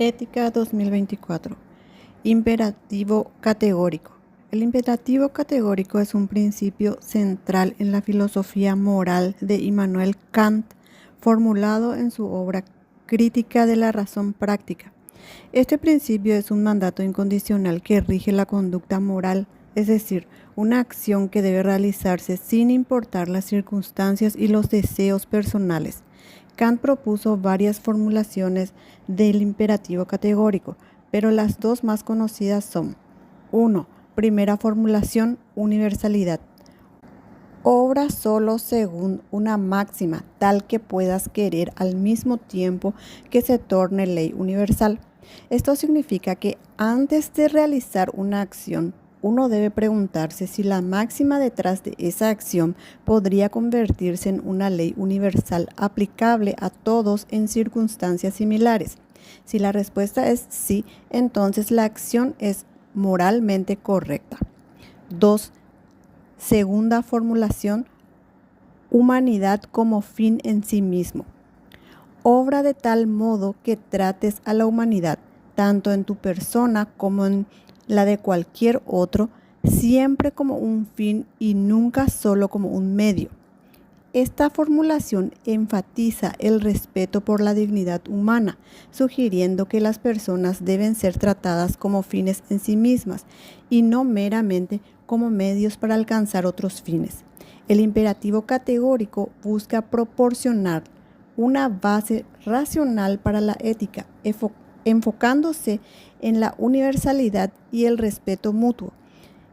Ética 2024. Imperativo categórico. El imperativo categórico es un principio central en la filosofía moral de Immanuel Kant, formulado en su obra Crítica de la razón práctica. Este principio es un mandato incondicional que rige la conducta moral, es decir, una acción que debe realizarse sin importar las circunstancias y los deseos personales. Kant propuso varias formulaciones del imperativo categórico, pero las dos más conocidas son: 1. Primera formulación, universalidad. Obra solo según una máxima, tal que puedas querer al mismo tiempo que se torne ley universal. Esto significa que antes de realizar una acción, uno debe preguntarse si la máxima detrás de esa acción podría convertirse en una ley universal aplicable a todos en circunstancias similares. Si la respuesta es sí, entonces la acción es moralmente correcta. 2. Segunda formulación, humanidad como fin en sí mismo. Obra de tal modo que trates a la humanidad, tanto en tu persona como en la de cualquier otro, siempre como un fin y nunca solo como un medio. Esta formulación enfatiza el respeto por la dignidad humana, sugiriendo que las personas deben ser tratadas como fines en sí mismas y no meramente como medios para alcanzar otros fines. El imperativo categórico busca proporcionar una base racional para la ética, enfocándose en la universalidad y el respeto mutuo.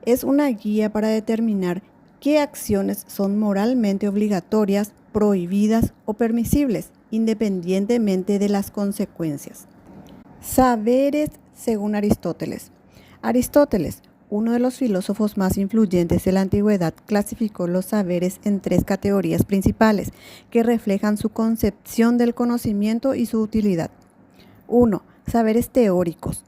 Es una guía para determinar qué acciones son moralmente obligatorias, prohibidas o permisibles, independientemente de las consecuencias. Saberes según Aristóteles. Aristóteles, uno de los filósofos más influyentes de la antigüedad, clasificó los saberes en tres categorías principales que reflejan su concepción del conocimiento y su utilidad. 1. Saberes teóricos.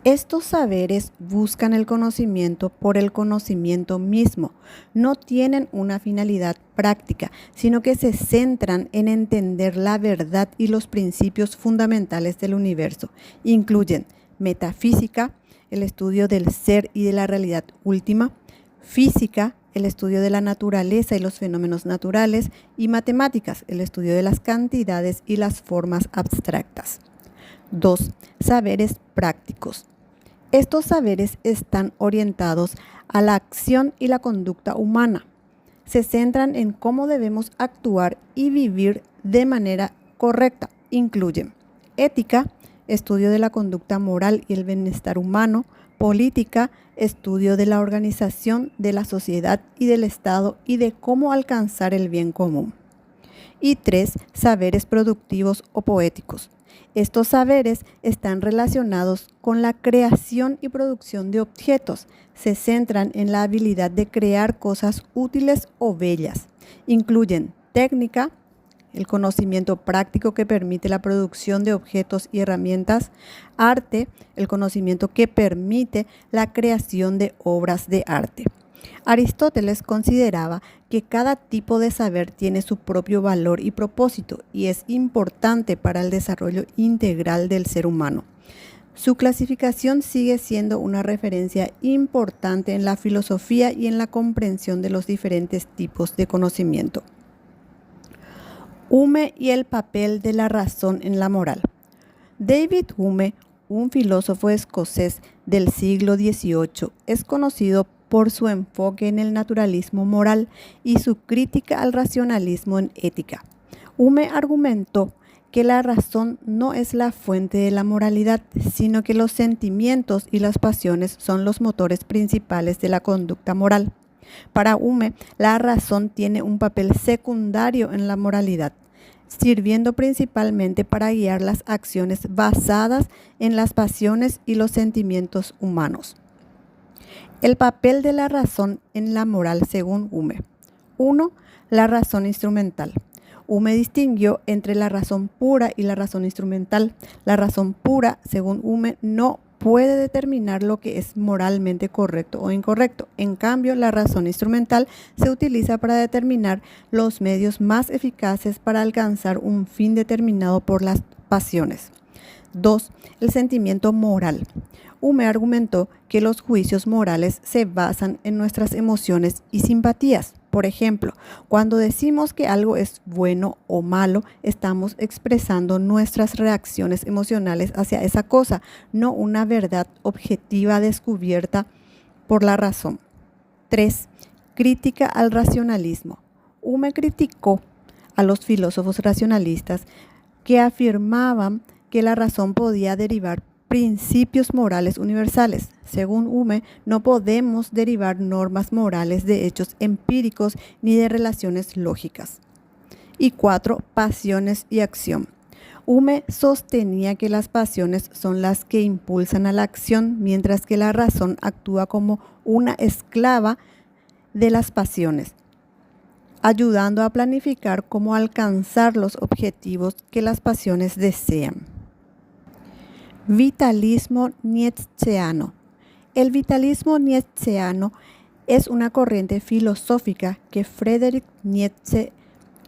Estos saberes buscan el conocimiento por el conocimiento mismo. No tienen una finalidad práctica, sino que se centran en entender la verdad y los principios fundamentales del universo. Incluyen metafísica, el estudio del ser y de la realidad última; física, el estudio de la naturaleza y los fenómenos naturales; y matemáticas, el estudio de las cantidades y las formas abstractas. 2. Saberes prácticos. Estos saberes están orientados a la acción y la conducta humana. Se centran en cómo debemos actuar y vivir de manera correcta. Incluyen ética, estudio de la conducta moral y el bienestar humano; política, estudio de la organización de la sociedad y del Estado y de cómo alcanzar el bien común. Y 3. Saberes productivos o poéticos. Estos saberes están relacionados con la creación y producción de objetos. Se centran en la habilidad de crear cosas útiles o bellas. Incluyen técnica, el conocimiento práctico que permite la producción de objetos y herramientas; arte, el conocimiento que permite la creación de obras de arte. Aristóteles consideraba que cada tipo de saber tiene su propio valor y propósito y es importante para el desarrollo integral del ser humano. Su clasificación sigue siendo una referencia importante en la filosofía y en la comprensión de los diferentes tipos de conocimiento. Hume y el papel de la razón en la moral. David Hume, un filósofo escocés del siglo XVIII, es conocido por su enfoque en el naturalismo moral y su crítica al racionalismo en ética. Hume argumentó que la razón no es la fuente de la moralidad, sino que los sentimientos y las pasiones son los motores principales de la conducta moral. Para Hume, la razón tiene un papel secundario en la moralidad, sirviendo principalmente para guiar las acciones basadas en las pasiones y los sentimientos humanos. El papel de la razón en la moral según Hume. 1. La razón instrumental. Hume distinguió entre la razón pura y la razón instrumental. La razón pura, según Hume, no puede determinar lo que es moralmente correcto o incorrecto. En cambio, la razón instrumental se utiliza para determinar los medios más eficaces para alcanzar un fin determinado por las pasiones. 2. El sentimiento moral. Hume argumentó que los juicios morales se basan en nuestras emociones y simpatías. Por ejemplo, cuando decimos que algo es bueno o malo, estamos expresando nuestras reacciones emocionales hacia esa cosa, no una verdad objetiva descubierta por la razón. 3. Crítica al racionalismo. Hume criticó a los filósofos racionalistas que afirmaban que la razón podía derivar principios morales universales. Según Hume, no podemos derivar normas morales de hechos empíricos ni de relaciones lógicas. Y 4. Pasiones y acción. Hume sostenía que las pasiones son las que impulsan a la acción, mientras que la razón actúa como una esclava de las pasiones, ayudando a planificar cómo alcanzar los objetivos que las pasiones desean. Vitalismo nietzscheano. El vitalismo nietzscheano es una corriente filosófica que Friedrich Nietzsche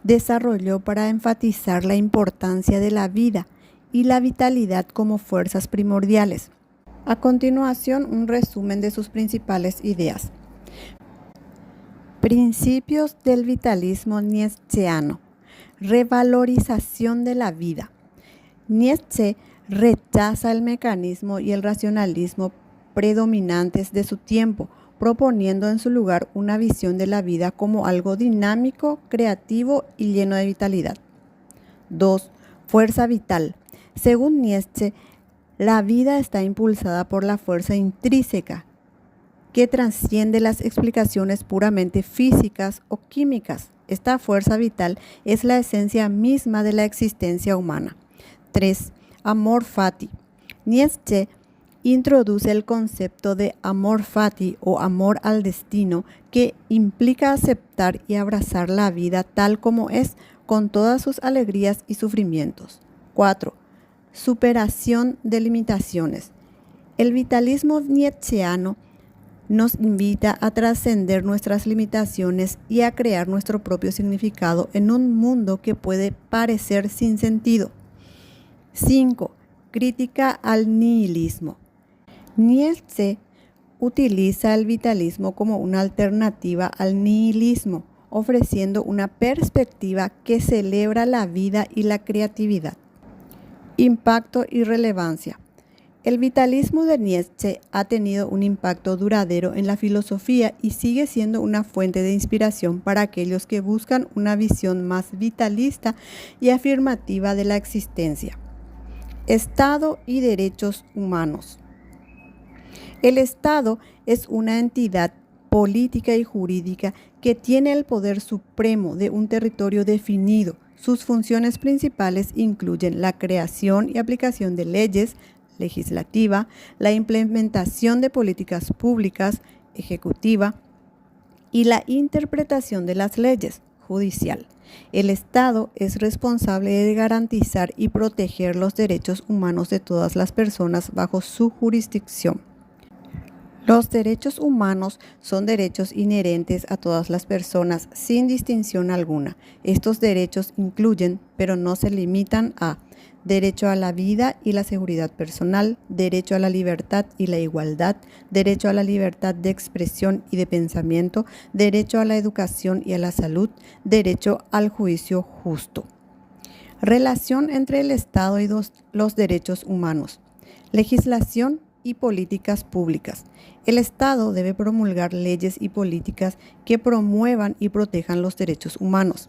desarrolló para enfatizar la importancia de la vida y la vitalidad como fuerzas primordiales. A continuación, un resumen de sus principales ideas. Principios del vitalismo nietzscheano. Revalorización de la vida. Nietzsche rechaza el mecanismo y el racionalismo predominantes de su tiempo, proponiendo en su lugar una visión de la vida como algo dinámico, creativo y lleno de vitalidad. 2. Fuerza vital. Según Nietzsche, la vida está impulsada por la fuerza intrínseca, que trasciende las explicaciones puramente físicas o químicas. Esta fuerza vital es la esencia misma de la existencia humana. 3. Amor fati. Nietzsche introduce el concepto de amor fati o amor al destino, que implica aceptar y abrazar la vida tal como es, con todas sus alegrías y sufrimientos. 4. Superación de limitaciones. El vitalismo nietzscheano nos invita a trascender nuestras limitaciones y a crear nuestro propio significado en un mundo que puede parecer sin sentido. 5. Crítica al nihilismo. Nietzsche utiliza el vitalismo como una alternativa al nihilismo, ofreciendo una perspectiva que celebra la vida y la creatividad. Impacto y relevancia. El vitalismo de Nietzsche ha tenido un impacto duradero en la filosofía y sigue siendo una fuente de inspiración para aquellos que buscan una visión más vitalista y afirmativa de la existencia. Estado y derechos humanos. El Estado es una entidad política y jurídica que tiene el poder supremo de un territorio definido. Sus funciones principales incluyen la creación y aplicación de leyes, legislativa, la implementación de políticas públicas, ejecutiva, y la interpretación de las leyes, judicial. El Estado es responsable de garantizar y proteger los derechos humanos de todas las personas bajo su jurisdicción. Los derechos humanos son derechos inherentes a todas las personas sin distinción alguna. Estos derechos incluyen, pero no se limitan a: derecho a la vida y la seguridad personal, derecho a la libertad y la igualdad, derecho a la libertad de expresión y de pensamiento, derecho a la educación y a la salud, derecho al juicio justo. Relación entre el Estado y los derechos humanos. Legislación y políticas públicas. El Estado debe promulgar leyes y políticas que promuevan y protejan los derechos humanos.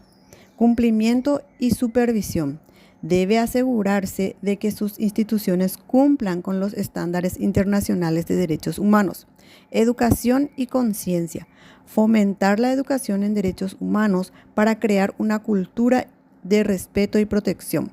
Cumplimiento y supervisión. Debe asegurarse de que sus instituciones cumplan con los estándares internacionales de derechos humanos. Educación y conciencia. Fomentar la educación en derechos humanos para crear una cultura de respeto y protección.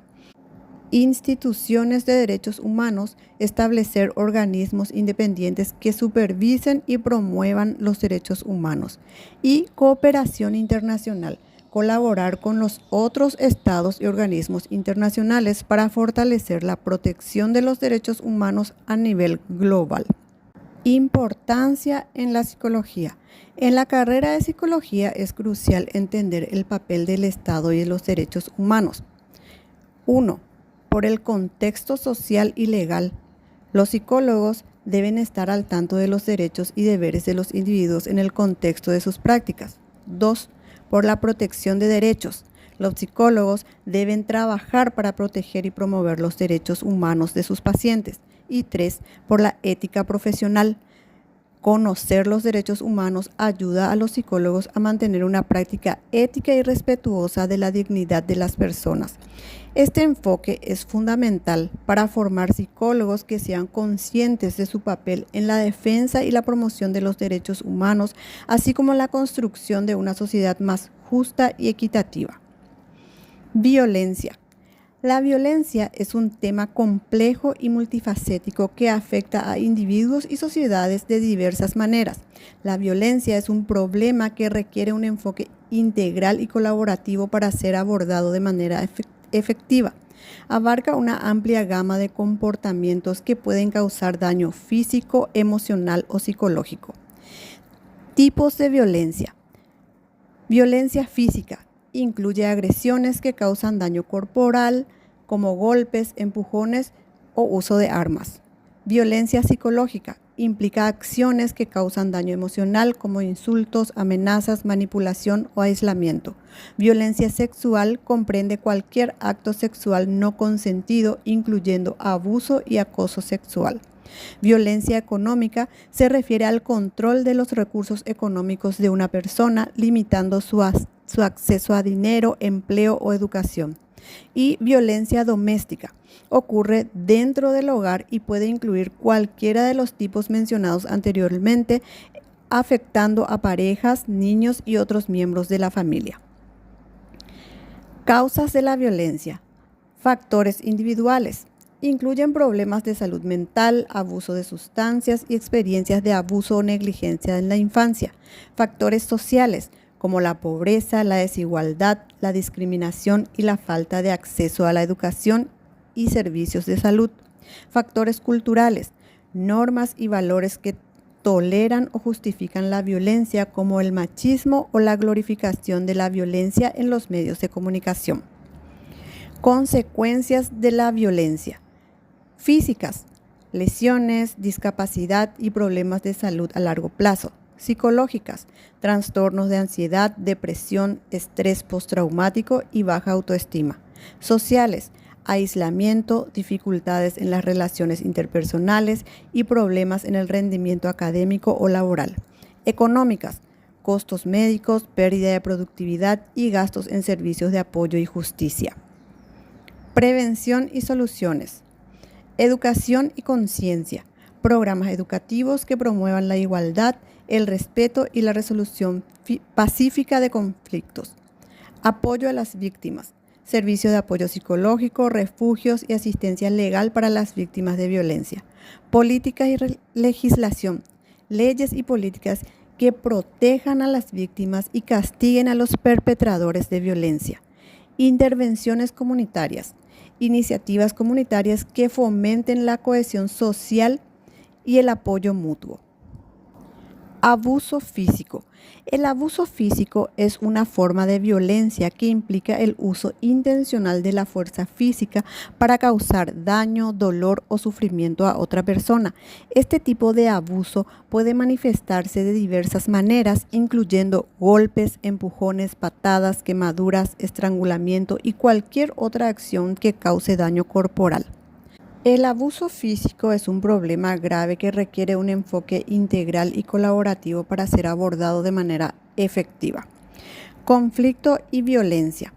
Instituciones de derechos humanos. Establecer organismos independientes que supervisen y promuevan los derechos humanos. Y cooperación internacional. Colaborar con los otros estados y organismos internacionales para fortalecer la protección de los derechos humanos a nivel global. Importancia en la psicología. En la carrera de psicología es crucial entender el papel del Estado y de los derechos humanos. 1. por el contexto social y legal. Los psicólogos deben estar al tanto de los derechos y deberes de los individuos en el contexto de sus prácticas. 2. Por la protección de derechos. Los psicólogos deben trabajar para proteger y promover los derechos humanos de sus pacientes. Y 3. Por la ética profesional. Conocer los derechos humanos ayuda a los psicólogos a mantener una práctica ética y respetuosa de la dignidad de las personas. Este enfoque es fundamental para formar psicólogos que sean conscientes de su papel en la defensa y la promoción de los derechos humanos, así como la construcción de una sociedad más justa y equitativa. Violencia. La violencia es un tema complejo y multifacético que afecta a individuos y sociedades de diversas maneras. La violencia es un problema que requiere un enfoque integral y colaborativo para ser abordado de manera efectiva. Abarca una amplia gama de comportamientos que pueden causar daño físico, emocional o psicológico. Tipos de violencia. Violencia física. Incluye agresiones que causan daño corporal, como golpes, empujones o uso de armas. Violencia psicológica. Implica acciones que causan daño emocional, como insultos, amenazas, manipulación o aislamiento. Violencia sexual comprende cualquier acto sexual no consentido, incluyendo abuso y acoso sexual. Violencia económica se refiere al control de los recursos económicos de una persona, limitando su acceso a dinero, empleo o educación. Y violencia doméstica ocurre dentro del hogar y puede incluir cualquiera de los tipos mencionados anteriormente, afectando a parejas, niños y otros miembros de la familia. Causas de la violencia. Factores individuales. Incluyen problemas de salud mental, abuso de sustancias y experiencias de abuso o negligencia en la infancia. Factores sociales, como la pobreza, la desigualdad, la discriminación y la falta de acceso a la educación y servicios de salud. Factores culturales, normas y valores que toleran o justifican la violencia, como el machismo o la glorificación de la violencia en los medios de comunicación. Consecuencias de la violencia. Físicas, lesiones, discapacidad y problemas de salud a largo plazo. Psicológicas, trastornos de ansiedad, depresión, estrés postraumático y baja autoestima. Sociales, aislamiento, dificultades en las relaciones interpersonales y problemas en el rendimiento académico o laboral. Económicas, costos médicos, pérdida de productividad y gastos en servicios de apoyo y justicia. Prevención y soluciones. Educación y conciencia. Programas educativos que promuevan la igualdad, el respeto y la resolución pacífica de conflictos. Apoyo a las víctimas. Servicio de apoyo psicológico, refugios y asistencia legal para las víctimas de violencia. Políticas y legislación. Leyes y políticas que protejan a las víctimas y castiguen a los perpetradores de violencia. Intervenciones comunitarias. Iniciativas comunitarias que fomenten la cohesión social y el apoyo mutuo. Abuso físico. El abuso físico es una forma de violencia que implica el uso intencional de la fuerza física para causar daño, dolor o sufrimiento a otra persona. Este tipo de abuso puede manifestarse de diversas maneras, incluyendo golpes, empujones, patadas, quemaduras, estrangulamiento y cualquier otra acción que cause daño corporal. El abuso físico es un problema grave que requiere un enfoque integral y colaborativo para ser abordado de manera efectiva. Conflicto y violencia.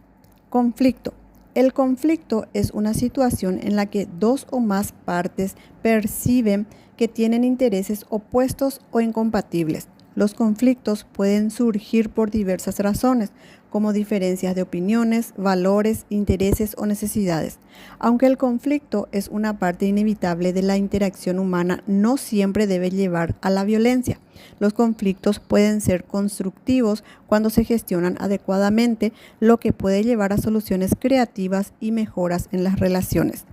Conflicto. El conflicto es una situación en la que dos o más partes perciben que tienen intereses opuestos o incompatibles. Los conflictos pueden surgir por diversas razones, como diferencias de opiniones, valores, intereses o necesidades. Aunque el conflicto es una parte inevitable de la interacción humana, no siempre debe llevar a la violencia. Los conflictos pueden ser constructivos cuando se gestionan adecuadamente, lo que puede llevar a soluciones creativas y mejoras en las relaciones.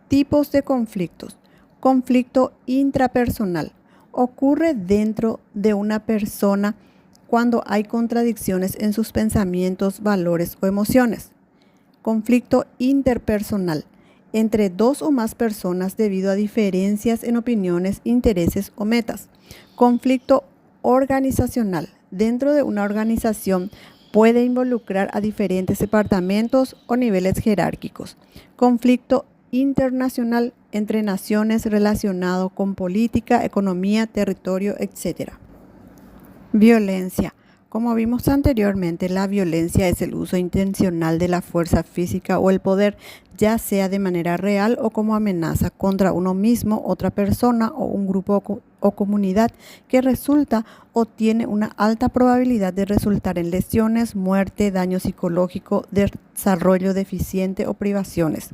Tipos de conflictos. Conflicto intrapersonal. Ocurre dentro de una persona cuando hay contradicciones en sus pensamientos, valores o emociones. Conflicto interpersonal. entre dos o más personas debido a diferencias en opiniones, intereses o metas. Conflicto organizacional. Dentro de una organización puede involucrar a diferentes departamentos o niveles jerárquicos. Conflicto internacional entre naciones relacionado con política, economía, territorio, etc. Violencia. Como vimos anteriormente, la violencia es el uso intencional de la fuerza física o el poder, ya sea de manera real o como amenaza contra uno mismo, otra persona o un grupo o comunidad, que resulta o tiene una alta probabilidad de resultar en lesiones, muerte, daño psicológico, desarrollo deficiente o privaciones.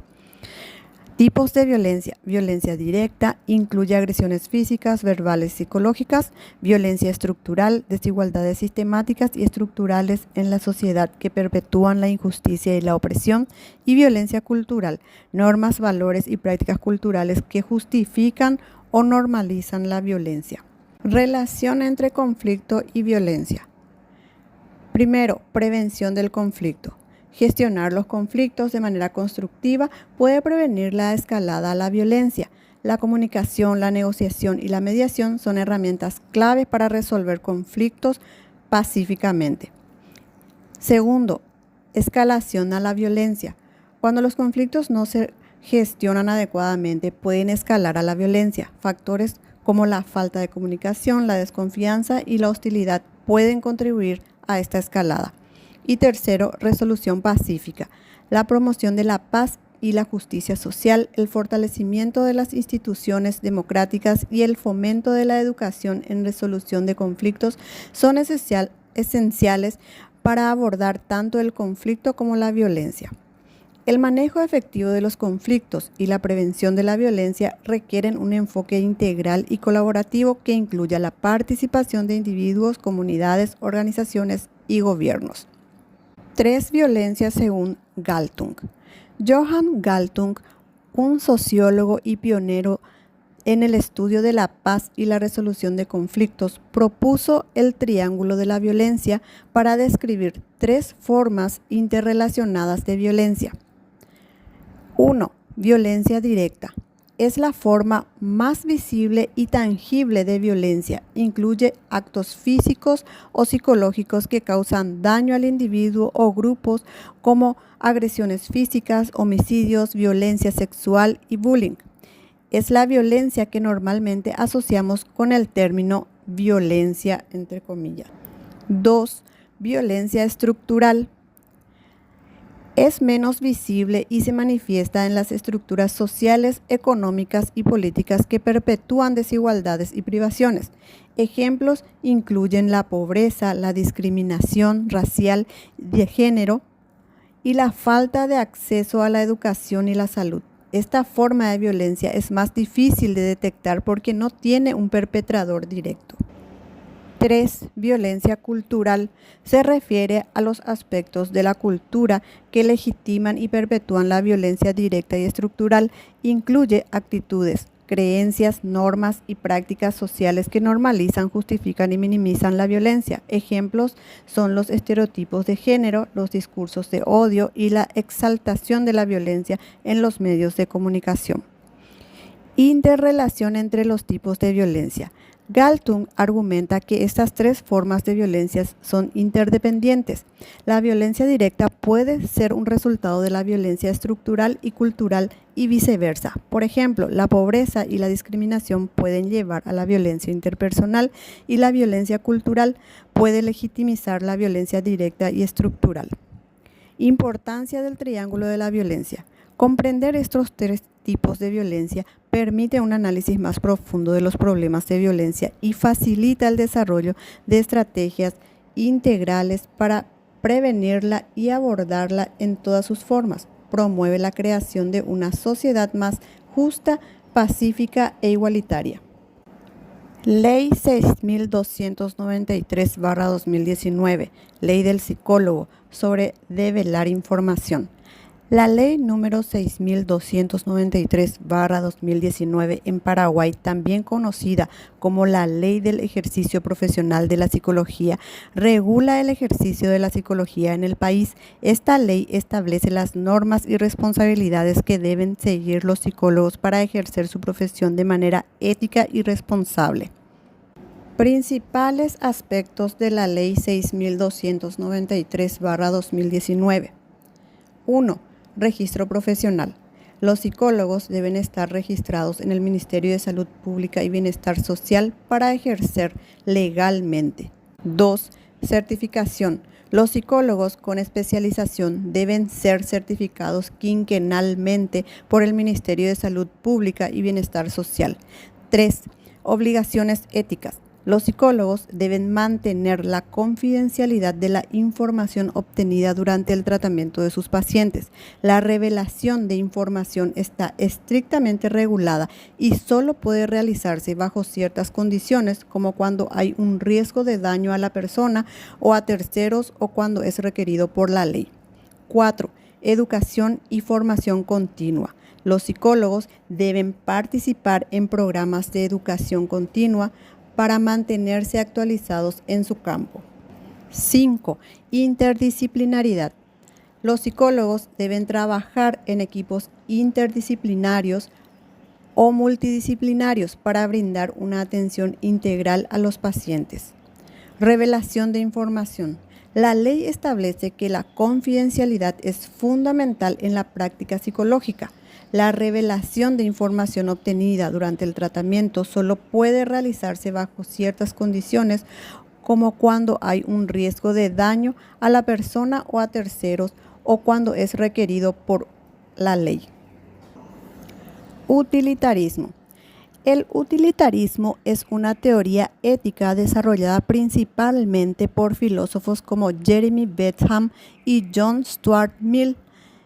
Tipos de violencia. Violencia directa incluye agresiones físicas, verbales, psicológicas. Violencia estructural, desigualdades sistemáticas y estructurales en la sociedad que perpetúan la injusticia y la opresión. Y violencia cultural, normas, valores y prácticas culturales que justifican o normalizan la violencia. Relación entre conflicto y violencia. Primero, prevención del conflicto. Gestionar los conflictos de manera constructiva puede prevenir la escalada a la violencia. La comunicación, la negociación y la mediación son herramientas claves para resolver conflictos pacíficamente. Segundo, escalación a la violencia. Cuando los conflictos no se gestionan adecuadamente, pueden escalar a la violencia. Factores como la falta de comunicación, la desconfianza y la hostilidad pueden contribuir a esta escalada. Y tercero, resolución pacífica. La promoción de la paz y la justicia social, el fortalecimiento de las instituciones democráticas y el fomento de la educación en resolución de conflictos son esenciales para abordar tanto el conflicto como la violencia. El manejo efectivo de los conflictos y la prevención de la violencia requieren un enfoque integral y colaborativo que incluya la participación de individuos, comunidades, organizaciones y gobiernos. 3 violencias según Galtung. Johan Galtung, un sociólogo y pionero en el estudio de la paz y la resolución de conflictos, propuso el triángulo de la violencia para describir 3 formas interrelacionadas de violencia. 1. Violencia directa. Es la forma más visible y tangible de violencia. Incluye actos físicos o psicológicos que causan daño al individuo o grupos, como agresiones físicas, homicidios, violencia sexual y bullying. Es la violencia que normalmente asociamos con el término violencia, entre comillas. 2. Violencia estructural. Es menos visible y se manifiesta en las estructuras sociales, económicas y políticas que perpetúan desigualdades y privaciones. Ejemplos incluyen la pobreza, la discriminación racial, de género y la falta de acceso a la educación y la salud. Esta forma de violencia es más difícil de detectar porque no tiene un perpetrador directo. 3. Violencia cultural. Se refiere a los aspectos de la cultura que legitiman y perpetúan la violencia directa y estructural. Incluye actitudes, creencias, normas y prácticas sociales que normalizan, justifican y minimizan la violencia. Ejemplos son los estereotipos de género, los discursos de odio y la exaltación de la violencia en los medios de comunicación. Interrelación entre los tipos de violencia. Galtung argumenta que estas 3 formas de violencia son interdependientes. La violencia directa puede ser un resultado de la violencia estructural y cultural y viceversa. Por ejemplo, la pobreza y la discriminación pueden llevar a la violencia interpersonal y la violencia cultural puede legitimizar la violencia directa y estructural. Importancia del triángulo de la violencia. Comprender estos 3 tipos de violencia permite un análisis más profundo de los problemas de violencia y facilita el desarrollo de estrategias integrales para prevenirla y abordarla en todas sus formas. Promueve la creación de una sociedad más justa, pacífica e igualitaria. Ley 6293/2019, Ley del Psicólogo, sobre develar información. La ley número 6293/2019 en Paraguay, también conocida como la Ley del Ejercicio Profesional de la Psicología, regula el ejercicio de la psicología en el país. Esta ley establece las normas y responsabilidades que deben seguir los psicólogos para ejercer su profesión de manera ética y responsable. Principales aspectos de la Ley 6293/2019. 1. Registro profesional. Los psicólogos deben estar registrados en el Ministerio de Salud Pública y Bienestar Social para ejercer legalmente. 2. Certificación. Los psicólogos con especialización deben ser certificados quinquenalmente por el Ministerio de Salud Pública y Bienestar Social. 3. Obligaciones éticas. Los psicólogos deben mantener la confidencialidad de la información obtenida durante el tratamiento de sus pacientes. La revelación de información está estrictamente regulada y solo puede realizarse bajo ciertas condiciones, como cuando hay un riesgo de daño a la persona o a terceros o cuando es requerido por la ley. 4. Educación y formación continua. Los psicólogos deben participar en programas de educación continua para mantenerse actualizados en su campo. 5. Interdisciplinaridad. Los psicólogos deben trabajar en equipos interdisciplinarios o multidisciplinarios para brindar una atención integral a los pacientes. Revelación de información. La ley establece que la confidencialidad es fundamental en la práctica psicológica. La revelación de información obtenida durante el tratamiento solo puede realizarse bajo ciertas condiciones, como cuando hay un riesgo de daño a la persona o a terceros o cuando es requerido por la ley. Utilitarismo. El utilitarismo es una teoría ética desarrollada principalmente por filósofos como Jeremy Bentham y John Stuart Mill.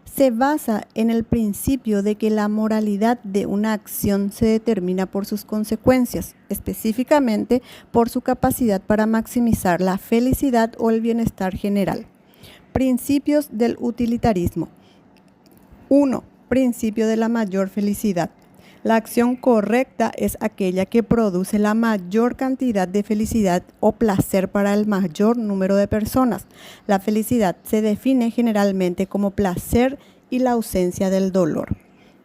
Se basa en el principio de que la moralidad de una acción se determina por sus consecuencias, específicamente por su capacidad para maximizar la felicidad o el bienestar general. Principios del utilitarismo. 1. Principio de la mayor felicidad. La acción correcta es aquella que produce la mayor cantidad de felicidad o placer para el mayor número de personas. La felicidad se define generalmente como placer y la ausencia del dolor.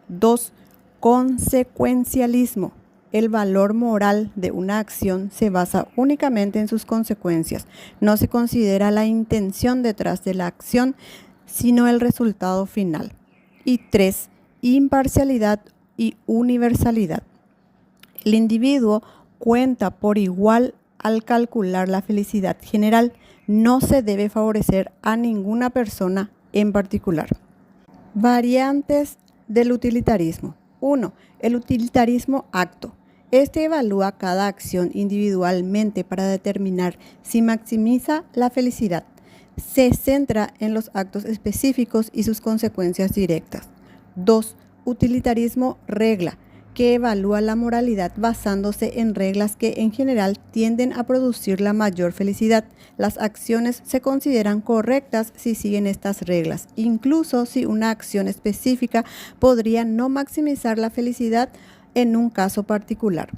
2. Consecuencialismo. El valor moral de una acción se basa únicamente en sus consecuencias. No se considera la intención detrás de la acción, sino el resultado final. Y 3. Imparcialidad y universalidad. El individuo cuenta por igual al calcular la felicidad general. No se debe favorecer a ninguna persona en particular. Variantes del utilitarismo. 1. El utilitarismo acto. Este evalúa cada acción individualmente para determinar si maximiza la felicidad. Se centra en los actos específicos y sus consecuencias directas. 2. Utilitarismo regla, que evalúa la moralidad basándose en reglas que en general tienden a producir la mayor felicidad. Las acciones se consideran correctas si siguen estas reglas, incluso si una acción específica podría no maximizar la felicidad en un caso particular.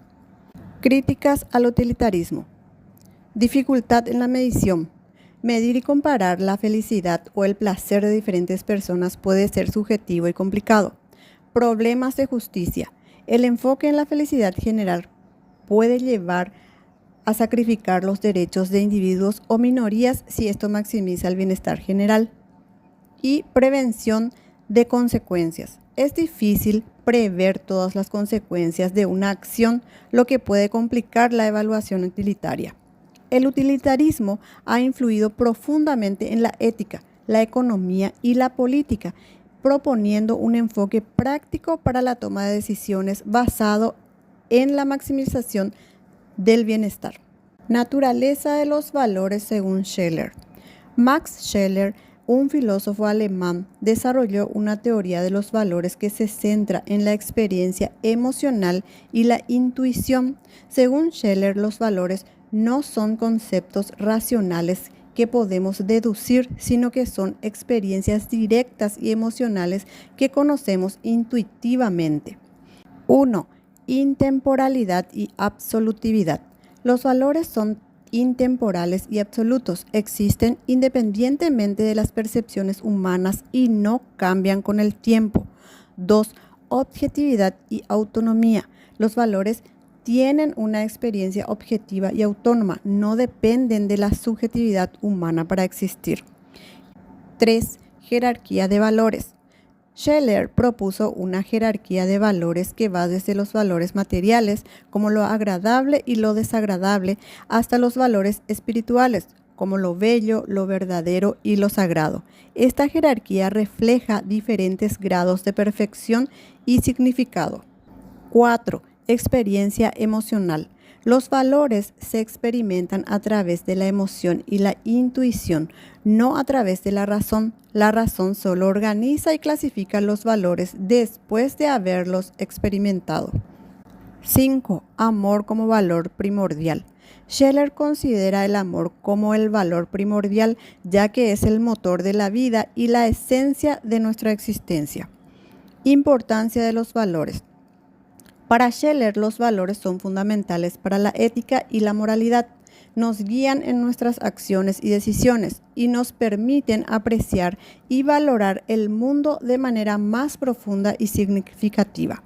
Críticas al utilitarismo. Dificultad en la medición. Medir y comparar la felicidad o el placer de diferentes personas puede ser subjetivo y complicado. Problemas de justicia. El enfoque en la felicidad general puede llevar a sacrificar los derechos de individuos o minorías si esto maximiza el bienestar general. Y prevención de consecuencias. Es difícil prever todas las consecuencias de una acción, lo que puede complicar la evaluación utilitaria. El utilitarismo ha influido profundamente en la ética, la economía y la política, proponiendo un enfoque práctico para la toma de decisiones basado en la maximización del bienestar. Naturaleza de los valores según Scheler. Max Scheler, un filósofo alemán, desarrolló una teoría de los valores que se centra en la experiencia emocional y la intuición. Según Scheler, los valores no son conceptos racionales que podemos deducir, sino que son experiencias directas y emocionales que conocemos intuitivamente. 1. Intemporalidad y absolutividad. Los valores son intemporales y absolutos, existen independientemente de las percepciones humanas y no cambian con el tiempo. 2. Objetividad y autonomía. Los valores tienen una experiencia objetiva y autónoma, no dependen de la subjetividad humana para existir. 3. Jerarquía de valores. Scheler propuso una jerarquía de valores que va desde los valores materiales, como lo agradable y lo desagradable, hasta los valores espirituales, como lo bello, lo verdadero y lo sagrado. Esta jerarquía refleja diferentes grados de perfección y significado. 4. Experiencia emocional. Los valores se experimentan a través de la emoción y la intuición, no a través de la razón. La razón solo organiza y clasifica los valores después de haberlos experimentado. 5. Amor como valor primordial. Scheler considera el amor como el valor primordial, ya que es el motor de la vida y la esencia de nuestra existencia. Importancia de los valores. Para Scheler, los valores son fundamentales para la ética y la moralidad. Nos guían en nuestras acciones y decisiones y nos permiten apreciar y valorar el mundo de manera más profunda y significativa.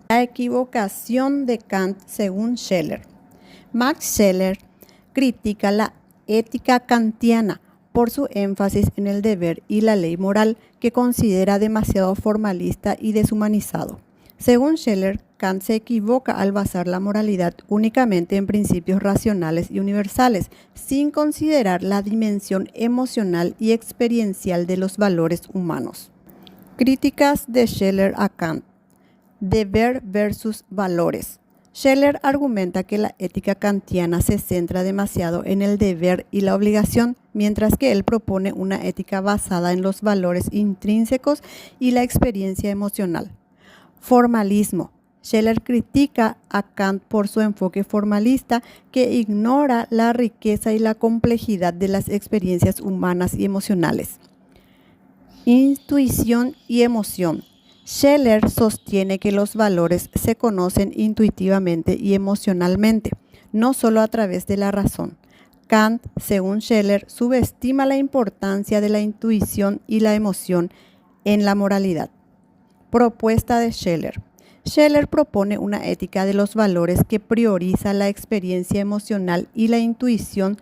La equivocación de Kant según Scheler. Max Scheler critica la ética kantiana por su énfasis en el deber y la ley moral, que considera demasiado formalista y deshumanizado. Según Scheler, Kant se equivoca al basar la moralidad únicamente en principios racionales y universales, sin considerar la dimensión emocional y experiencial de los valores humanos. Críticas de Scheler a Kant. Deber versus valores. Scheler argumenta que la ética kantiana se centra demasiado en el deber y la obligación, mientras que él propone una ética basada en los valores intrínsecos y la experiencia emocional. Formalismo. Scheler critica a Kant por su enfoque formalista que ignora la riqueza y la complejidad de las experiencias humanas y emocionales. Intuición y emoción. Scheler sostiene que los valores se conocen intuitivamente y emocionalmente, no solo a través de la razón. Kant, según Scheler, subestima la importancia de la intuición y la emoción en la moralidad. Propuesta de Scheler. Scheler propone una ética de los valores que prioriza la experiencia emocional y la intuición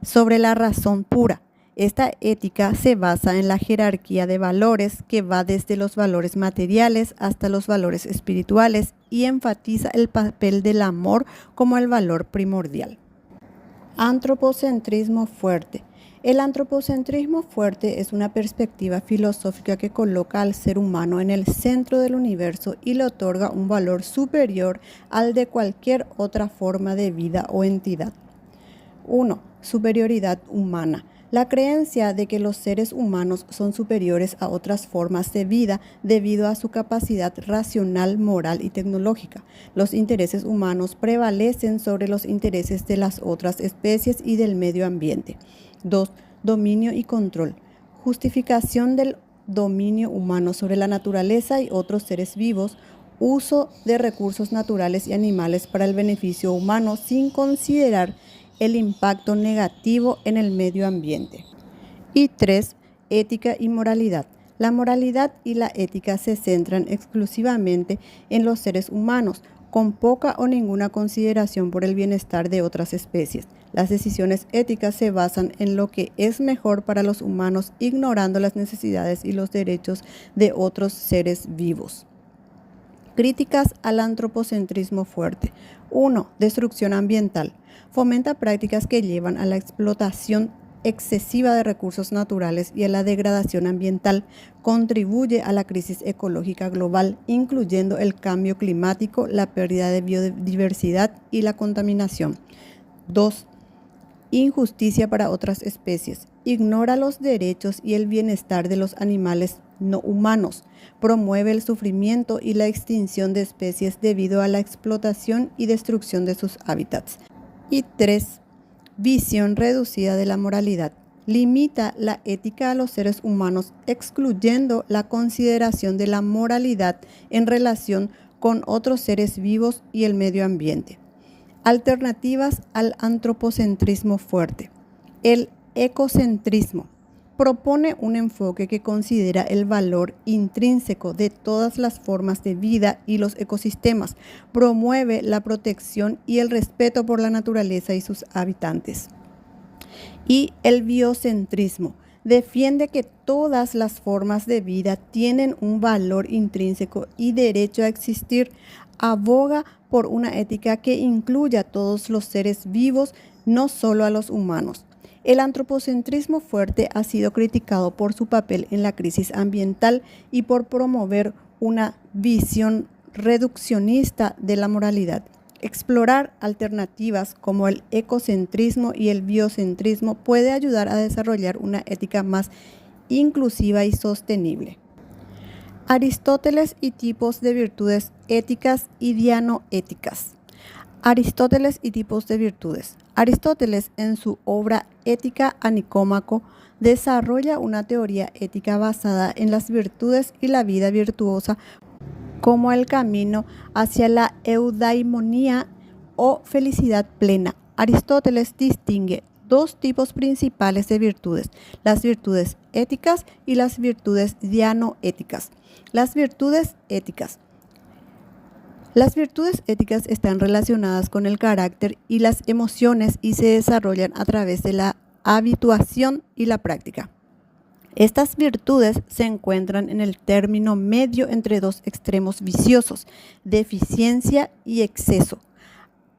sobre la razón pura. Esta ética se basa en la jerarquía de valores que va desde los valores materiales hasta los valores espirituales y enfatiza el papel del amor como el valor primordial. Antropocentrismo fuerte. El antropocentrismo fuerte es una perspectiva filosófica que coloca al ser humano en el centro del universo y le otorga un valor superior al de cualquier otra forma de vida o entidad. 1. Superioridad humana. La creencia de que los seres humanos son superiores a otras formas de vida debido a su capacidad racional, moral y tecnológica. Los intereses humanos prevalecen sobre los intereses de las otras especies y del medio ambiente. 2. Dominio y control. Justificación del dominio humano sobre la naturaleza y otros seres vivos. Uso de recursos naturales y animales para el beneficio humano sin considerar el impacto negativo en el medio ambiente. Y 3. Ética y moralidad. La moralidad y la ética se centran exclusivamente en los seres humanos, con poca o ninguna consideración por el bienestar de otras especies. Las decisiones éticas se basan en lo que es mejor para los humanos, ignorando las necesidades y los derechos de otros seres vivos. Críticas al antropocentrismo fuerte. 1. Destrucción ambiental. Fomenta prácticas que llevan a la explotación excesiva de recursos naturales y a la degradación ambiental. Contribuye a la crisis ecológica global, incluyendo el cambio climático, la pérdida de biodiversidad y la contaminación. 2. Injusticia para otras especies. Ignora los derechos y el bienestar de los animales no humanos. Promueve el sufrimiento y la extinción de especies debido a la explotación y destrucción de sus hábitats. Y 3. Visión reducida de la moralidad. limita la ética a los seres humanos, excluyendo la consideración de la moralidad en relación con otros seres vivos y el medio ambiente. Alternativas al antropocentrismo fuerte. El ecocentrismo propone un enfoque que considera el valor intrínseco de todas las formas de vida y los ecosistemas, promueve la protección y el respeto por la naturaleza y sus habitantes. Y el biocentrismo defiende que todas las formas de vida tienen un valor intrínseco y derecho a existir, aboga por una ética que incluya a todos los seres vivos, no solo a los humanos. El antropocentrismo fuerte ha sido criticado por su papel en la crisis ambiental y por promover una visión reduccionista de la moralidad. Explorar alternativas como el ecocentrismo y el biocentrismo puede ayudar a desarrollar una ética más inclusiva y sostenible. Aristóteles y tipos de virtudes éticas y dianoéticas. Aristóteles y tipos de virtudes. Aristóteles, en su obra Ética a Nicómaco, desarrolla una teoría ética basada en las virtudes y la vida virtuosa como el camino hacia la eudaimonía o felicidad plena. Aristóteles distingue dos tipos principales de virtudes: las virtudes éticas y las virtudes dianoéticas. Las virtudes éticas. Las virtudes éticas están relacionadas con el carácter y las emociones y se desarrollan a través de la habituación y la práctica. Estas virtudes se encuentran en el término medio entre dos extremos viciosos, deficiencia y exceso.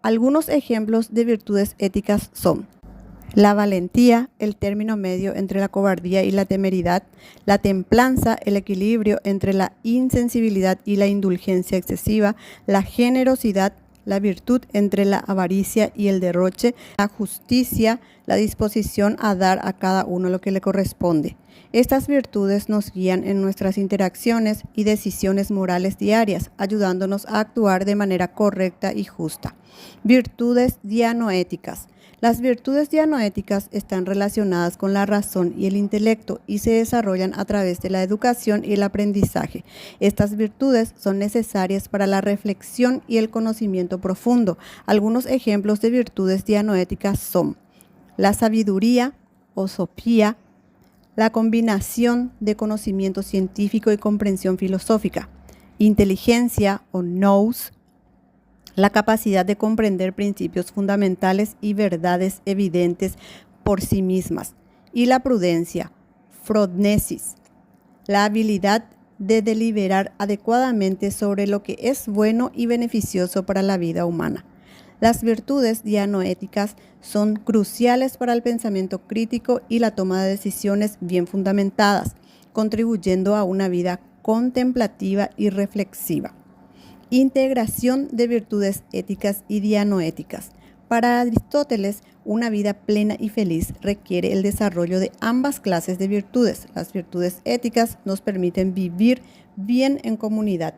Algunos ejemplos de virtudes éticas son la valentía, el término medio entre la cobardía y la temeridad; la templanza, el equilibrio entre la insensibilidad y la indulgencia excesiva; la generosidad, la virtud entre la avaricia y el derroche; la justicia, la disposición a dar a cada uno lo que le corresponde. Estas virtudes nos guían en nuestras interacciones y decisiones morales diarias, ayudándonos a actuar de manera correcta y justa. Virtudes dianoéticas. Las virtudes dianoéticas están relacionadas con la razón y el intelecto y se desarrollan a través de la educación y el aprendizaje. Estas virtudes son necesarias para la reflexión y el conocimiento profundo. Algunos ejemplos de virtudes dianoéticas son la sabiduría o sopía, la combinación de conocimiento científico y comprensión filosófica; inteligencia o nous, la capacidad de comprender principios fundamentales y verdades evidentes por sí mismas; y la prudencia, phronesis, la habilidad de deliberar adecuadamente sobre lo que es bueno y beneficioso para la vida humana. Las virtudes dianoéticas son cruciales para el pensamiento crítico y la toma de decisiones bien fundamentadas, contribuyendo a una vida contemplativa y reflexiva. Integración de virtudes éticas y dianoéticas. Para Aristóteles, una vida plena y feliz requiere el desarrollo de ambas clases de virtudes. Las virtudes éticas nos permiten vivir bien en comunidad,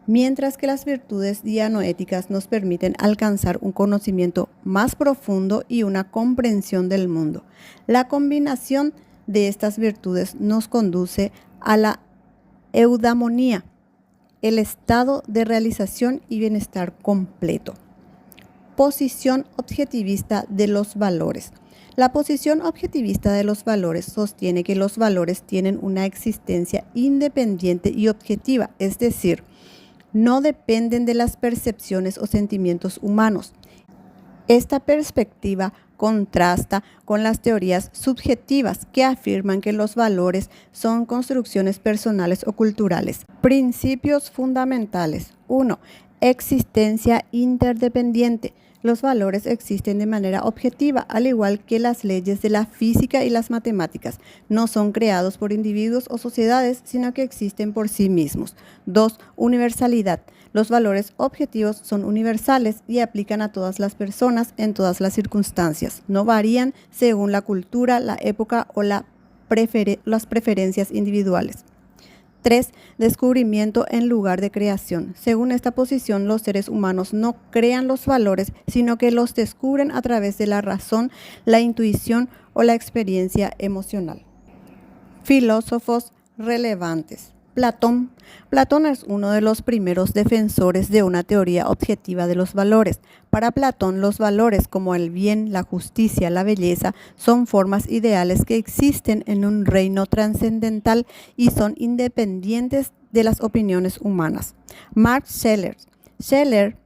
mientras que las virtudes dianoéticas nos permiten alcanzar un conocimiento más profundo y una comprensión del mundo. La combinación de estas virtudes nos conduce a la eudamonía, el estado de realización y bienestar completo. Posición objetivista de los valores. La posición objetivista de los valores sostiene que los valores tienen una existencia independiente y objetiva, es decir, no dependen de las percepciones o sentimientos humanos. Esta perspectiva contrasta con las teorías subjetivas que afirman que los valores son construcciones personales o culturales. Principios fundamentales. 1. Existencia interdependiente. Los valores existen de manera objetiva, al igual que las leyes de la física y las matemáticas. No son creados por individuos o sociedades, sino que existen por sí mismos. 2. Universalidad. Los valores objetivos son universales y aplican a todas las personas en todas las circunstancias. No varían según la cultura, la época o las preferencias individuales. 3. Descubrimiento en lugar de creación. Según esta posición, los seres humanos no crean los valores, sino que los descubren a través de la razón, la intuición o la experiencia emocional. Filósofos relevantes. Platón. Platón es uno de los primeros defensores de una teoría objetiva de los valores. Para Platón, los valores como el bien, la justicia, la belleza, son formas ideales que existen en un reino trascendental y son independientes de las opiniones humanas. Max Scheler. Scheler,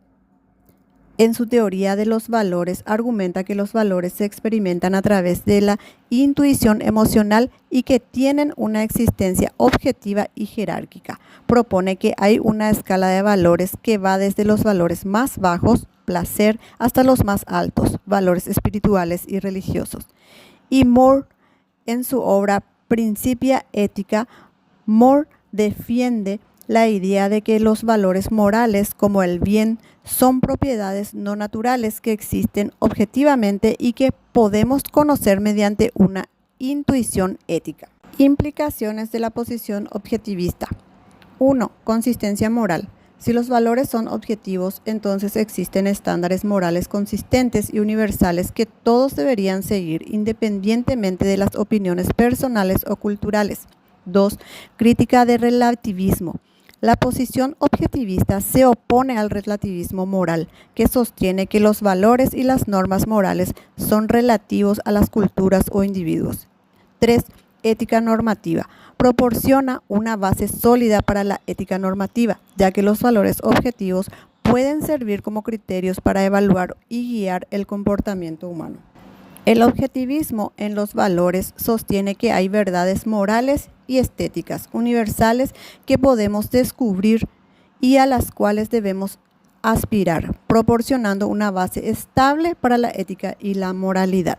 en su teoría de los valores, argumenta que los valores se experimentan a través de la intuición emocional y que tienen una existencia objetiva y jerárquica. Propone que hay una escala de valores que va desde los valores más bajos, placer, hasta los más altos, valores espirituales y religiosos. Y Moore, en su obra Principia Ética, Moore defiende la idea de que los valores morales, como el bien, son propiedades no naturales que existen objetivamente y que podemos conocer mediante una intuición ética. Implicaciones de la posición objetivista. 1. Consistencia moral. Si los valores son objetivos, entonces existen estándares morales consistentes y universales que todos deberían seguir independientemente de las opiniones personales o culturales. 2. Crítica de relativismo. La posición objetivista se opone al relativismo moral, que sostiene que los valores y las normas morales son relativos a las culturas o individuos. 3. Ética normativa. Proporciona una base sólida para la ética normativa, ya que los valores objetivos pueden servir como criterios para evaluar y guiar el comportamiento humano. El objetivismo en los valores sostiene que hay verdades morales y estéticas universales que podemos descubrir y a las cuales debemos aspirar, proporcionando una base estable para la ética y la moralidad.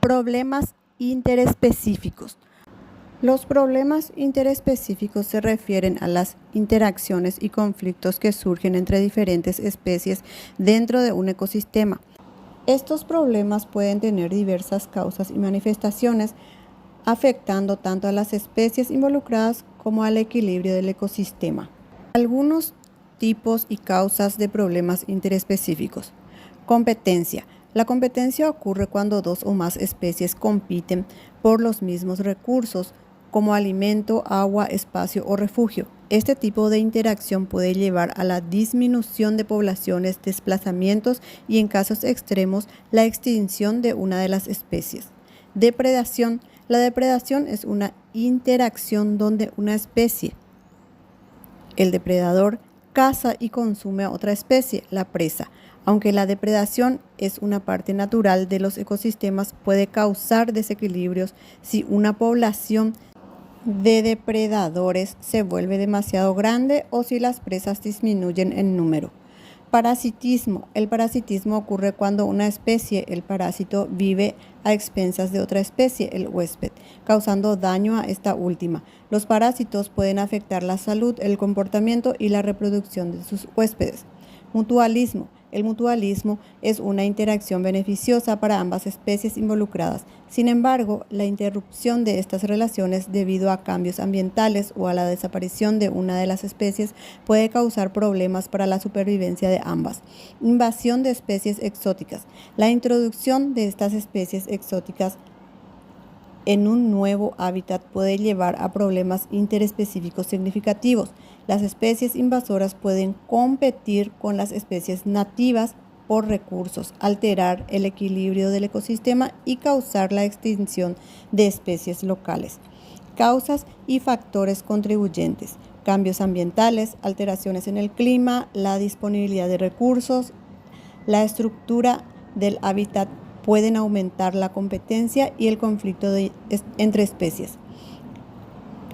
Problemas interespecíficos. Los problemas interespecíficos se refieren a las interacciones y conflictos que surgen entre diferentes especies dentro de un ecosistema. Estos problemas pueden tener diversas causas y manifestaciones, afectando tanto a las especies involucradas como al equilibrio del ecosistema. Algunos tipos y causas de problemas interespecíficos. Competencia. La competencia ocurre cuando dos o más especies compiten por los mismos recursos, como alimento, agua, espacio o refugio. Este tipo de interacción puede llevar a la disminución de poblaciones, desplazamientos y, en casos extremos, la extinción de una de las especies. Depredación. La depredación es una interacción donde una especie, el depredador, caza y consume a otra especie, la presa. Aunque la depredación es una parte natural de los ecosistemas, puede causar desequilibrios si una población de depredadores se vuelve demasiado grande o si las presas disminuyen en número. Parasitismo. El parasitismo ocurre cuando una especie, el parásito, vive a expensas de otra especie, el huésped, causando daño a esta última. Los parásitos pueden afectar la salud, el comportamiento y la reproducción de sus huéspedes. Mutualismo. El mutualismo es una interacción beneficiosa para ambas especies involucradas. Sin embargo, la interrupción de estas relaciones debido a cambios ambientales o a la desaparición de una de las especies puede causar problemas para la supervivencia de ambas. Invasión de especies exóticas. La introducción de estas especies exóticas en un nuevo hábitat puede llevar a problemas interespecíficos significativos. Las especies invasoras pueden competir con las especies nativas por recursos, alterar el equilibrio del ecosistema y causar la extinción de especies locales. Causas y factores contribuyentes: cambios ambientales, alteraciones en el clima, la disponibilidad de recursos, la estructura del hábitat pueden aumentar la competencia y el conflicto entre especies.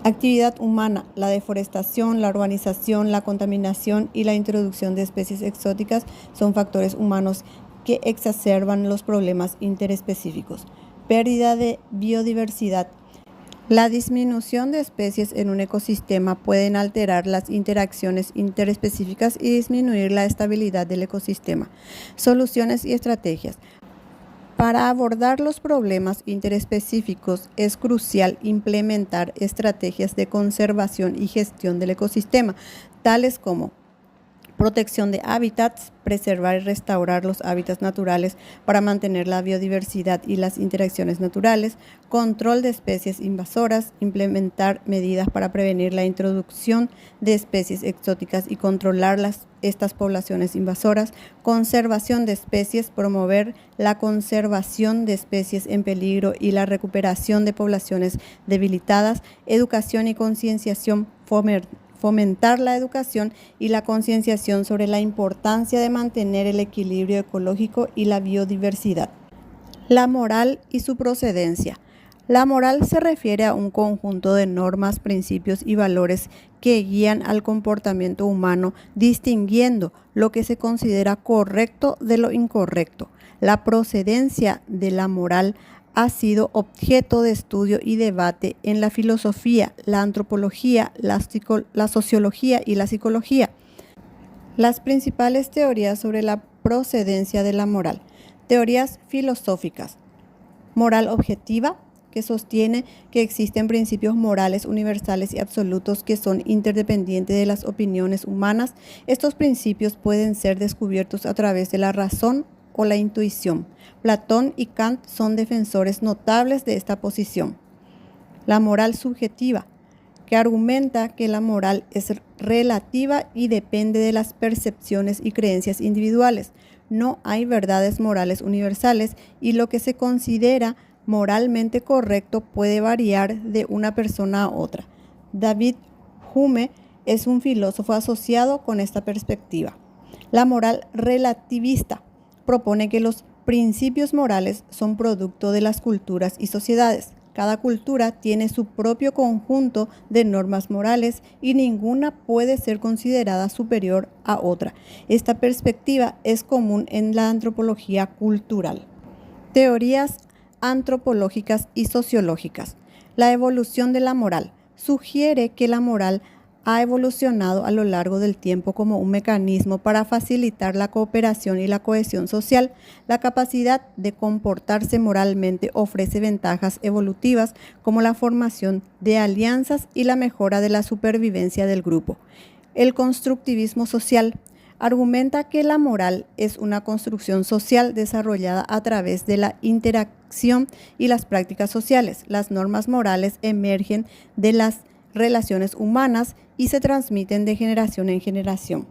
Actividad humana. La deforestación, la urbanización, la contaminación y la introducción de especies exóticas son factores humanos que exacerban los problemas interespecíficos. Pérdida de biodiversidad. La disminución de especies en un ecosistema pueden alterar las interacciones interespecíficas y disminuir la estabilidad del ecosistema. Soluciones y estrategias. Para abordar los problemas interespecíficos es crucial implementar estrategias de conservación y gestión del ecosistema, tales como protección de hábitats, preservar y restaurar los hábitats naturales para mantener la biodiversidad y las interacciones naturales, control de especies invasoras, implementar medidas para prevenir la introducción de especies exóticas y controlar estas poblaciones invasoras, conservación de especies, promover la conservación de especies en peligro y la recuperación de poblaciones debilitadas, educación y concienciación, fomentar la educación y la concienciación sobre la importancia de mantener el equilibrio ecológico y la biodiversidad. La moral y su procedencia. La moral se refiere a un conjunto de normas, principios y valores que guían al comportamiento humano, distinguiendo lo que se considera correcto de lo incorrecto. La procedencia de la moral ha sido objeto de estudio y debate en la filosofía, la antropología, la sociología y la psicología. Las principales teorías sobre la procedencia de la moral. Teorías filosóficas. Moral objetiva, que sostiene que existen principios morales universales y absolutos que son interdependientes de las opiniones humanas. Estos principios pueden ser descubiertos a través de la razón o la intuición. Platón y Kant son defensores notables de esta posición. La moral subjetiva, que argumenta que la moral es relativa y depende de las percepciones y creencias individuales. No hay verdades morales universales y lo que se considera moralmente correcto puede variar de una persona a otra. David Hume es un filósofo asociado con esta perspectiva. La moral relativista propone que los principios morales son producto de las culturas y sociedades. Cada cultura tiene su propio conjunto de normas morales y ninguna puede ser considerada superior a otra. Esta perspectiva es común en la antropología cultural. Teorías antropológicas y sociológicas. La evolución de la moral sugiere que la moral ha evolucionado a lo largo del tiempo como un mecanismo para facilitar la cooperación y la cohesión social. La capacidad de comportarse moralmente ofrece ventajas evolutivas como la formación de alianzas y la mejora de la supervivencia del grupo. El constructivismo social argumenta que la moral es una construcción social desarrollada a través de la interacción y las prácticas sociales. Las normas morales emergen de las relaciones humanas y se transmiten de generación en generación.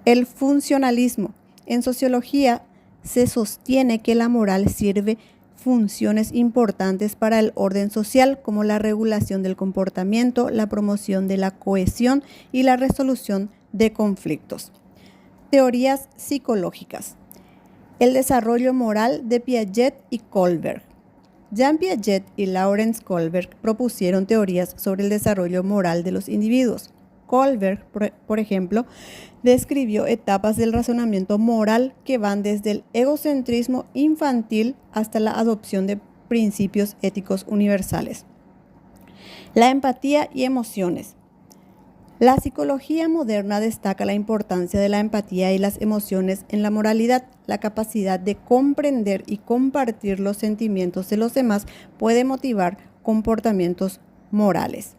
El funcionalismo. En sociología se sostiene que la moral sirve funciones importantes para el orden social, como la regulación del comportamiento, la promoción de la cohesión y la resolución de conflictos. Teorías psicológicas. El desarrollo moral de Piaget y Kohlberg. Jean Piaget y Lawrence Kohlberg propusieron teorías sobre el desarrollo moral de los individuos. Kohlberg, por ejemplo, describió etapas del razonamiento moral que van desde el egocentrismo infantil hasta la adopción de principios éticos universales. La empatía y emociones. La psicología moderna destaca la importancia de la empatía y las emociones en la moralidad. La capacidad de comprender y compartir los sentimientos de los demás puede motivar comportamientos morales.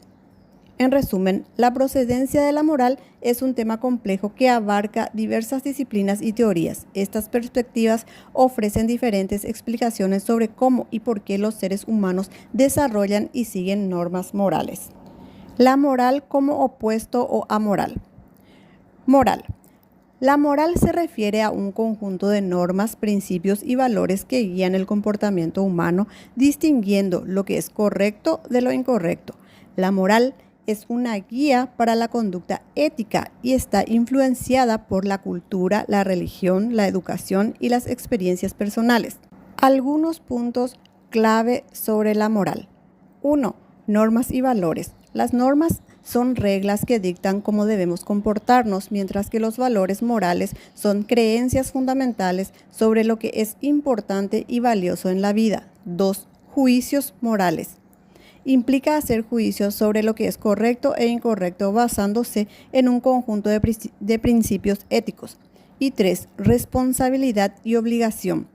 En resumen, la procedencia de la moral es un tema complejo que abarca diversas disciplinas y teorías. Estas perspectivas ofrecen diferentes explicaciones sobre cómo y por qué los seres humanos desarrollan y siguen normas morales. La moral como opuesto o amoral. Moral. La moral se refiere a un conjunto de normas, principios y valores que guían el comportamiento humano, distinguiendo lo que es correcto de lo incorrecto. La moral es una guía para la conducta ética y está influenciada por la cultura, la religión, la educación y las experiencias personales. Algunos puntos clave sobre la moral. 1. Normas y valores. Las normas son reglas que dictan cómo debemos comportarnos, mientras que los valores morales son creencias fundamentales sobre lo que es importante y valioso en la vida. 2. Juicios morales. Implica hacer juicios sobre lo que es correcto e incorrecto basándose en un conjunto de principios éticos. Y 3. Responsabilidad y obligación.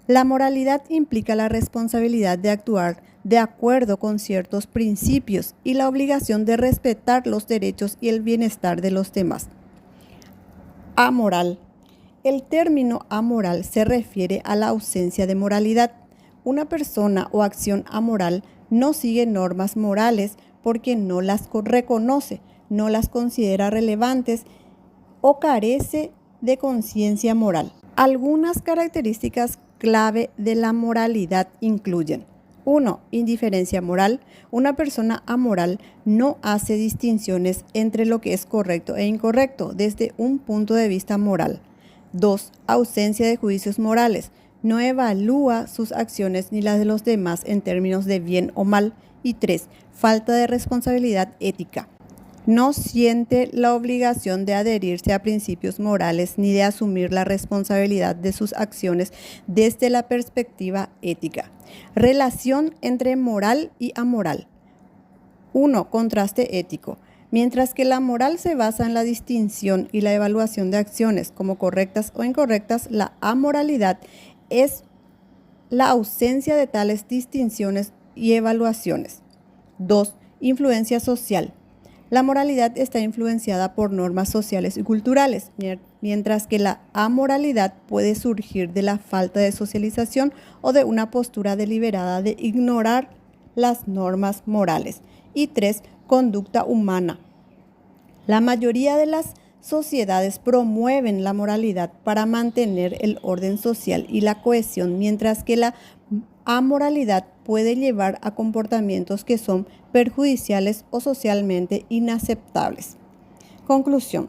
La moralidad implica la responsabilidad de actuar de acuerdo con ciertos principios y la obligación de respetar los derechos y el bienestar de los demás. Amoral. El término amoral se refiere a la ausencia de moralidad. Una persona o acción amoral no sigue normas morales porque no las reconoce, no las considera relevantes o carece de conciencia moral. Algunas características clave de la moralidad incluyen: 1. Indiferencia moral. Una persona amoral no hace distinciones entre lo que es correcto e incorrecto desde un punto de vista moral. 2. Ausencia de juicios morales. No evalúa sus acciones ni las de los demás en términos de bien o mal. Y 3. Falta de responsabilidad ética. No siente la obligación de adherirse a principios morales ni de asumir la responsabilidad de sus acciones desde la perspectiva ética. Relación entre moral y amoral. 1. Contraste ético. Mientras que la moral se basa en la distinción y la evaluación de acciones como correctas o incorrectas, la amoralidad es la ausencia de tales distinciones y evaluaciones. 2. Influencia social. La moralidad está influenciada por normas sociales y culturales, mientras que la amoralidad puede surgir de la falta de socialización o de una postura deliberada de ignorar las normas morales. Y 3. Conducta humana. La mayoría de las sociedades promueven la moralidad para mantener el orden social y la cohesión, mientras que la amoralidad puede llevar a comportamientos que son perjudiciales o socialmente inaceptables. Conclusión.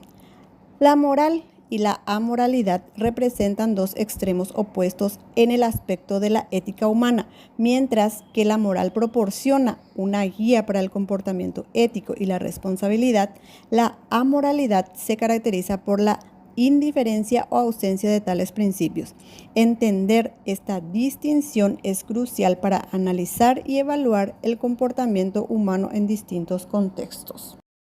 La moral y la amoralidad representan dos extremos opuestos en el aspecto de la ética humana. Mientras que la moral proporciona una guía para el comportamiento ético y la responsabilidad, la amoralidad se caracteriza por la indiferencia o ausencia de tales principios. Entender esta distinción es crucial para analizar y evaluar el comportamiento humano en distintos contextos.